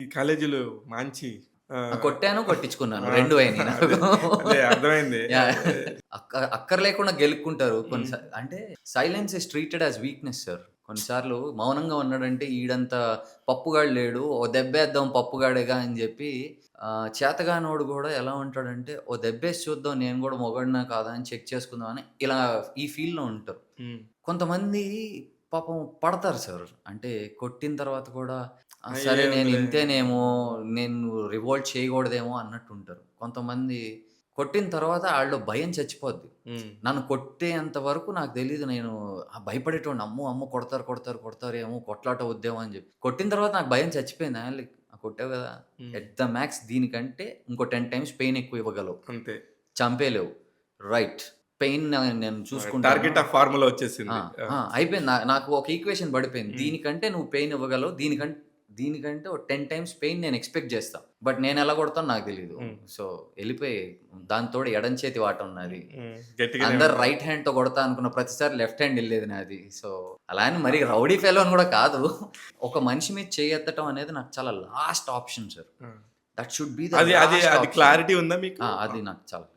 కాలేజీలో మంచి కొట్టాను, కొట్టించుకున్నాను. ఆ! 2 అయినాయి నాకు. అదే అర్థమైంది. యాహ్! అదే. అక్కర్లేకుండా గెలుక్కుంటారు. హ్మ్. అంటే silence is treated as weakness sir. కొన్నిసార్లు మౌనంగా ఉన్నాడంటే ఈడంత పప్పుగాడు లేడు. ఓ దెబ్బేద్దాం పప్పుగాడేగా అని జెప్పి చేతగానోడు గూడా ఎలా ఉంటాడంటే, ఓ దెబ్బేసి చూద్దాం నేను గూడా మొగాడినా కాదా అని చెక్ చేసుకుందాం అని ఇలా ఈ ఫీల్‌లో ఉంటారు. హ్మ్. కొంతమంది పాపం పడతారు సార్. అంటే కొట్టిన తర్వాత కూడా సరే నేను ఏముందిలే. ఇంతేనేమో, నేను రివోల్ట్ చేయకూడదేమో అన్నట్టుంటారు. కొంతమంది కొట్టిన తర్వాత ఆళ్ళలో భయం చచ్చిపోద్ది. హ్మ్. నన్ను కొట్టేంత వరకు నాకు తెలీదు. నేను భయపడేటోడిని. అమ్మో! అమ్మో! కొడతారు, కొడతారు, కొడతారేమో, కొట్లాట అవుద్దేమో అని జెప్పి. కొట్టిన తర్వాత నాకు భయం చచ్చిపోయింది. కొట్టావు గదా! హ్మ్. ఎట్ ద మ్యాక్స్ దీనికంటే ఇంకో 10 టైమ్స్ పెయిన్ ఎక్కువ ఇవ్వగలవు. అంతే. చంపేయలేవు. రైట్. పెయిన్ నేను చూసుకుంటాను. టార్గెట్ ఆఫ్ ఫార్ములా ఆ! వచ్చేసింది. ఆ! ఆ! అయిపోయింది. నాకు ఒక ఈక్వేషన్ పడిపోయింది. హ్మ్. దీనికంటే నువ్వు పెయిన్ ఇవ్వగలవు. దీనికంటే ఓ 10 టైమ్స్ పెయిన్ నేను ఎక్స్‌పెక్ట్ జేస్తా. బట్ నేనెలా కొడతానో నాకు తెలీదు. హ్మ్. సో, ఎళ్ళిపోయి దానికి తోడు ఎడమ చేతి వాటం నాది. హ్మ్. గట్టిగానే అందరు ఉంటది. రైట్ హ్యాండ్‌తో కొడతా అనుకున్న ప్రతిసారి లెఫ్ట్ హ్యాండ్ ఎళ్ళేది నాది. సో, అలా అని మరీ రౌడీ ఫెలో అని గూడా కాదు. ఒక మనిషి మీద చెయ్యెత్తటం అనేది నాకు చాలా లాస్ట్ ఆప్షన్ సార్. ఆ! దట్ షుడ్ బి ద అది అది లాస్ట్ అది ఆప్షన్. క్లారిటీ ఉందా మీకు? అది నాకు చాలా